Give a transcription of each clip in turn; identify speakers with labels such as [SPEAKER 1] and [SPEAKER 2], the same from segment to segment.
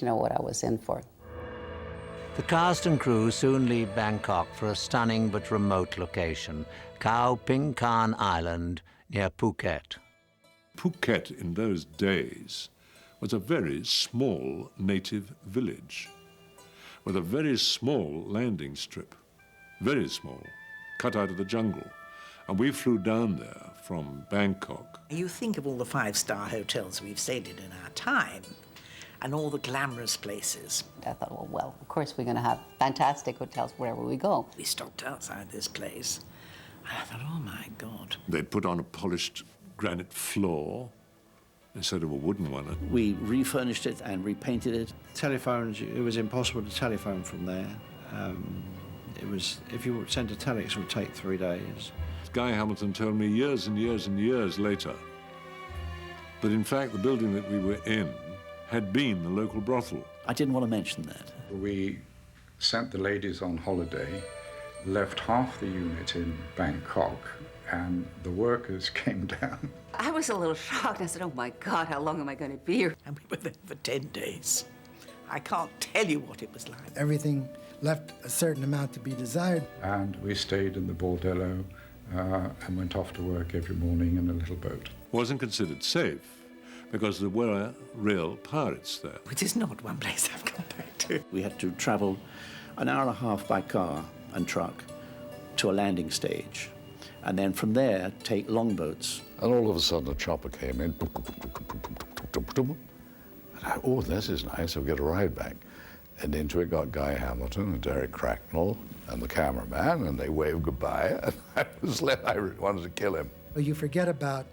[SPEAKER 1] You know what I was in for.
[SPEAKER 2] The cast and crew soon leave Bangkok for a stunning but remote location, Khao Ping Kan Island near Phuket.
[SPEAKER 3] Phuket in those days was a very small native village with a very small landing strip, very small, cut out of the jungle. And we flew down there from Bangkok.
[SPEAKER 4] You think of all the five-star hotels we've stayed in our time and all the glamorous places.
[SPEAKER 1] I thought, well, of course we're going to have fantastic hotels wherever we go.
[SPEAKER 4] We stopped outside this place, and I thought, oh, my God.
[SPEAKER 3] They'd put on a polished granite floor instead of a wooden one.
[SPEAKER 5] We refurnished it and repainted it.
[SPEAKER 6] Telephones, it was impossible to telephone from there. If you sent a telex, it would take 3 days.
[SPEAKER 3] Guy Hamilton told me years and years and years later that, in fact, the building that we were in had been the local brothel.
[SPEAKER 5] I didn't want to mention that.
[SPEAKER 7] We sent the ladies on holiday, left half the unit in Bangkok, and the workers came down.
[SPEAKER 8] I was a little shocked. I said, oh, my God, how long am I going to be here?
[SPEAKER 4] And we were there for 10 days. I can't tell you what it was like.
[SPEAKER 9] Everything left a certain amount to be desired.
[SPEAKER 7] And we stayed in the bordello and went off to work every morning in a little boat.
[SPEAKER 3] Wasn't considered safe because there were real pirates there.
[SPEAKER 4] Which is not one place I've gone back to.
[SPEAKER 5] We had to travel an hour and a half by car and truck to a landing stage, and then from there take longboats.
[SPEAKER 10] And all of a sudden a chopper came in. And oh, this is nice, I'll get a ride back. And into it got Guy Hamilton and Derek Cracknell and the cameraman, and they waved goodbye, and I wanted to kill him.
[SPEAKER 9] You forget about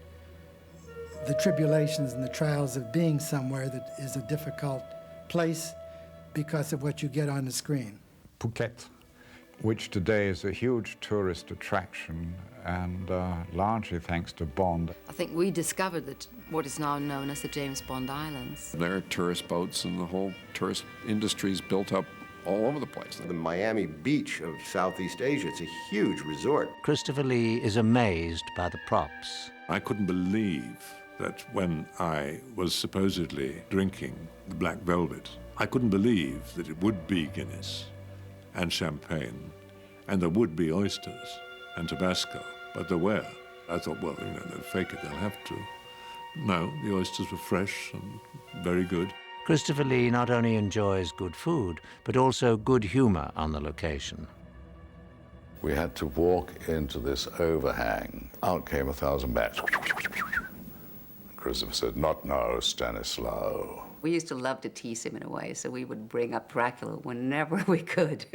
[SPEAKER 9] the tribulations and the trials of being somewhere that is a difficult place because of what you get on the screen.
[SPEAKER 7] Phuket, which today is a huge tourist attraction, and largely thanks to Bond.
[SPEAKER 8] I think we discovered that what is now known as the James Bond Islands.
[SPEAKER 11] There are tourist boats, and the whole tourist industry is built up all over the place.
[SPEAKER 12] The Miami Beach of Southeast Asia, it's a huge resort.
[SPEAKER 2] Christopher Lee is amazed by the props.
[SPEAKER 3] I couldn't believe that when I was supposedly drinking the Black Velvet, I couldn't believe that it would be Guinness and champagne, and there would be oysters and Tabasco, but there were. I thought, well, you know, they'll fake it, they'll have to. No, the oysters were fresh and very good.
[SPEAKER 2] Christopher Lee not only enjoys good food, but also good humor on the location.
[SPEAKER 10] We had to walk into this overhang. Out came 1,000 bats. Christopher said, "Not now, Stanislaw."
[SPEAKER 8] We used to love to tease him in a way, so we would bring up Dracula whenever we could.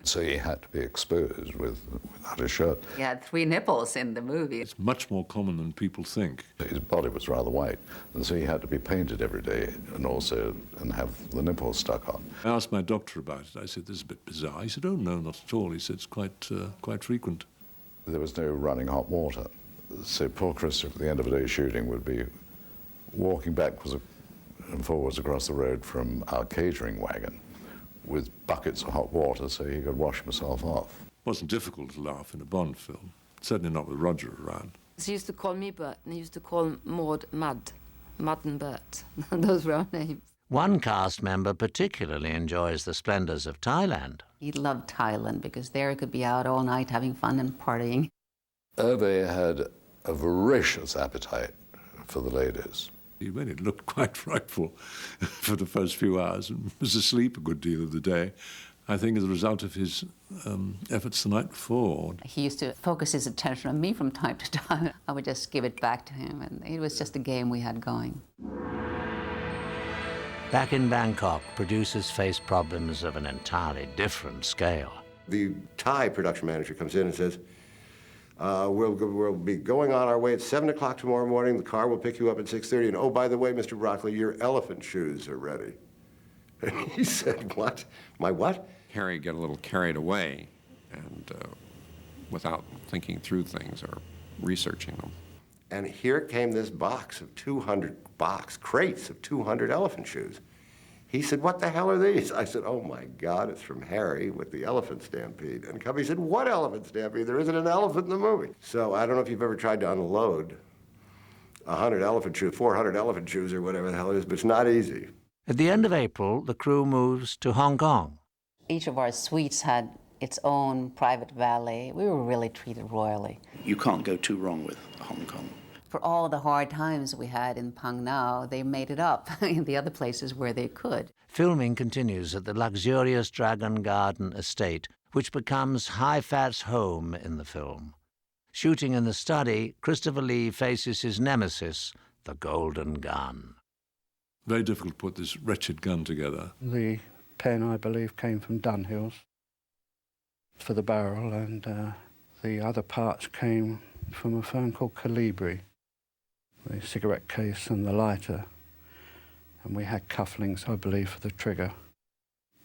[SPEAKER 10] So he had to be exposed without a shirt.
[SPEAKER 8] He had 3 nipples in the movie.
[SPEAKER 3] It's much more common than people think.
[SPEAKER 10] His body was rather white, and so he had to be painted every day and have the nipples stuck on.
[SPEAKER 3] I asked my doctor about it. I said, this is a bit bizarre. He said, oh, no, not at all. He said, it's quite frequent.
[SPEAKER 10] There was no running hot water. So poor Christopher, at the end of a day shooting, would be walking backwards and forwards across the road from our catering wagon with buckets of hot water so he could wash himself off.
[SPEAKER 3] It wasn't difficult to laugh in a Bond film, certainly not with Roger around.
[SPEAKER 8] He used to call me Bert, and he used to call Maud Mud and Bert. Those were our names.
[SPEAKER 2] One cast member particularly enjoys the splendors of Thailand.
[SPEAKER 1] He loved Thailand because there he could be out all night having fun and partying.
[SPEAKER 10] Hervé had a voracious appetite for the ladies.
[SPEAKER 3] He really looked quite frightful for the first few hours and was asleep a good deal of the day, I think as a result of his efforts the night before.
[SPEAKER 1] He used to focus his attention on me from time to time. I would just give it back to him, and it was just a game we had going.
[SPEAKER 2] Back in Bangkok, producers face problems of an entirely different scale.
[SPEAKER 12] The Thai production manager comes in and says, we'll be going on our way at 7 o'clock tomorrow morning. The car will pick you up at 6:30. And oh, by the way, Mr. Broccoli, your elephant shoes are ready. And he said, what? My what?
[SPEAKER 11] Harry got a little carried away and without thinking through things or researching them.
[SPEAKER 12] And here came this crates of 200 elephant shoes. He said, what the hell are these? I said, oh my God, it's from Harry with the elephant stampede. And Cubby said, what elephant stampede? There isn't an elephant in the movie. So I don't know if you've ever tried to unload 100 elephant shoes, 400 elephant shoes or whatever the hell it is, but it's not easy.
[SPEAKER 2] At the end of April, the crew moves to Hong Kong.
[SPEAKER 1] Each of our suites had its own private valet. We were really treated royally.
[SPEAKER 5] You can't go too wrong with Hong Kong.
[SPEAKER 1] For all the hard times we had in Pang Nao, they made it up in the other places where they could.
[SPEAKER 2] Filming continues at the luxurious Dragon Garden estate, which becomes Hai Fat's home in the film. Shooting in the study, Christopher Lee faces his nemesis, the Golden Gun.
[SPEAKER 3] Very difficult to put this wretched gun together.
[SPEAKER 6] The pen, I believe, came from Dunhill's for the barrel, and the other parts came from a firm called Calibri, the cigarette case and the lighter, and we had cufflinks, I believe, for the trigger.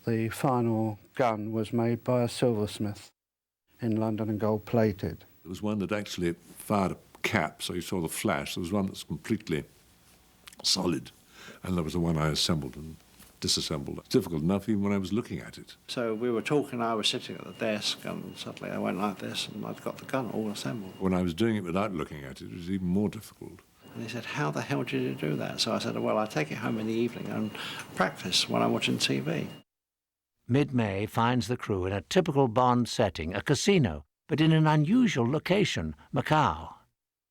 [SPEAKER 6] The final gun was made by a silversmith in London and gold-plated.
[SPEAKER 3] There was one that actually fired a cap, so you saw the flash. There was one that's completely solid, and there was the one I assembled and disassembled. It's difficult enough even when I was looking at it.
[SPEAKER 6] So we were talking, I was sitting at the desk, and suddenly I went like this, and I'd got the gun all assembled.
[SPEAKER 3] When I was doing it without looking at it, it was even more difficult.
[SPEAKER 6] And he said, how the hell did you do that? So I said, well, I take it home in the evening and practice when I'm watching TV.
[SPEAKER 2] Mid-May finds the crew in a typical Bond setting, a casino, but in an unusual location, Macau.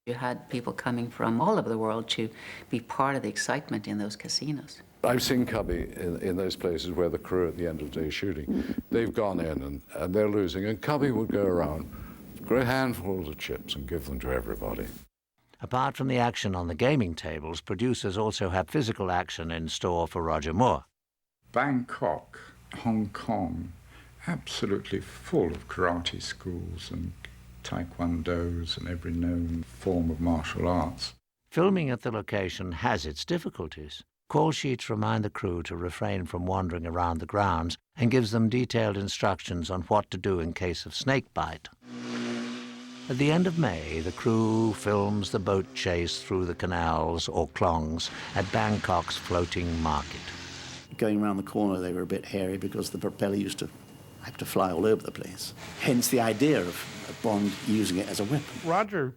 [SPEAKER 1] You had people coming from all over the world to be part of the excitement in those casinos.
[SPEAKER 10] I've seen Cubby in those places where the crew at the end of the day shooting, they've gone in and they're losing, and Cubby would go around, great handfuls of chips and give them to everybody.
[SPEAKER 2] Apart from the action on the gaming tables, producers also have physical action in store for Roger Moore.
[SPEAKER 7] Bangkok, Hong Kong, absolutely full of karate schools and taekwondos and every known form of martial arts.
[SPEAKER 2] Filming at the location has its difficulties. Call sheets remind the crew to refrain from wandering around the grounds and gives them detailed instructions on what to do in case of snake bite. At the end of May, the crew films the boat chase through the canals or klongs at Bangkok's floating market.
[SPEAKER 5] Going around the corner, they were a bit hairy because the propeller used to have to fly all over the place. Hence the idea of Bond using it as a weapon.
[SPEAKER 13] Roger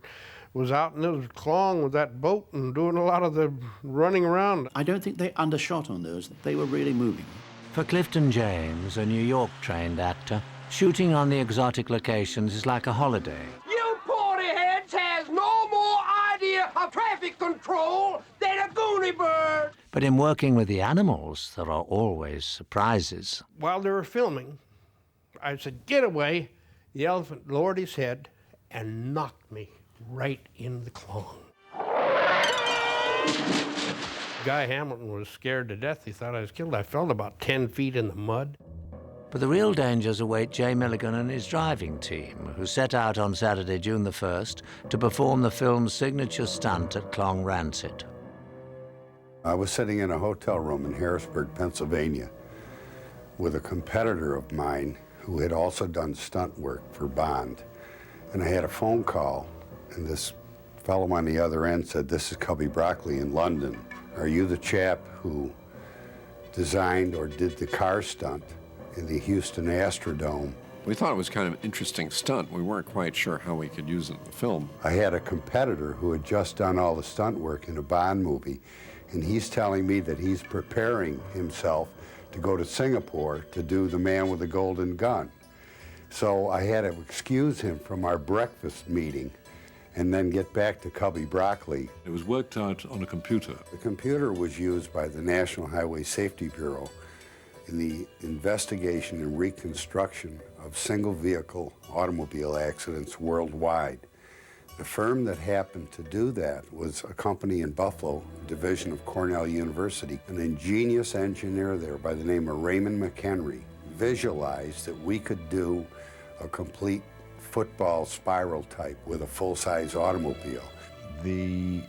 [SPEAKER 13] was out in his klong with that boat and doing a lot of the running around.
[SPEAKER 5] I don't think they undershot on those. They were really moving.
[SPEAKER 2] For Clifton James, a New York-trained actor, shooting on the exotic locations is like a holiday.
[SPEAKER 14] You porty heads has no more idea of traffic control than a goony bird.
[SPEAKER 2] But in working with the animals, there are always surprises.
[SPEAKER 13] While they were filming, I said, get away. The elephant lowered his head and knocked me right in the klong. Guy Hamilton was scared to death. He thought I was killed. I fell about 10 feet in the mud.
[SPEAKER 2] But the real dangers await Jay Milligan and his driving team, who set out on Saturday, June the 1st, to perform the film's signature stunt at Klong Rancid.
[SPEAKER 15] I was sitting in a hotel room in Harrisburg, Pennsylvania, with a competitor of mine who had also done stunt work for Bond. And I had a phone call, and this fellow on the other end said, "This is Cubby Broccoli in London. Are you the chap who designed or did the car stunt in the Houston Astrodome?"
[SPEAKER 11] We thought it was kind of an interesting stunt. We weren't quite sure how we could use it in the film.
[SPEAKER 15] I had a competitor who had just done all the stunt work in a Bond movie, and he's telling me that he's preparing himself to go to Singapore to do The Man with the Golden Gun. So I had to excuse him from our breakfast meeting and then get back to Cubby Broccoli.
[SPEAKER 3] It was worked out on a computer.
[SPEAKER 15] The computer was used by the National Highway Safety Bureau in the investigation and reconstruction of single-vehicle automobile accidents worldwide. The firm that happened to do that was a company in Buffalo, division of Cornell University. An ingenious engineer there by the name of Raymond McHenry visualized that we could do a complete football spiral type with a full-size automobile.
[SPEAKER 7] The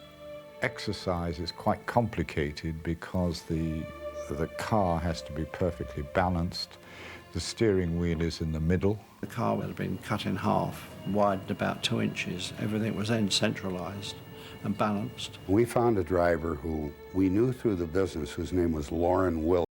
[SPEAKER 7] exercise is quite complicated because the car has to be perfectly balanced. The steering wheel is in the middle.
[SPEAKER 6] The car would have been cut in half, widened about 2 inches. Everything was then centralized and balanced.
[SPEAKER 15] We found a driver who we knew through the business, whose name was Lauren Williams.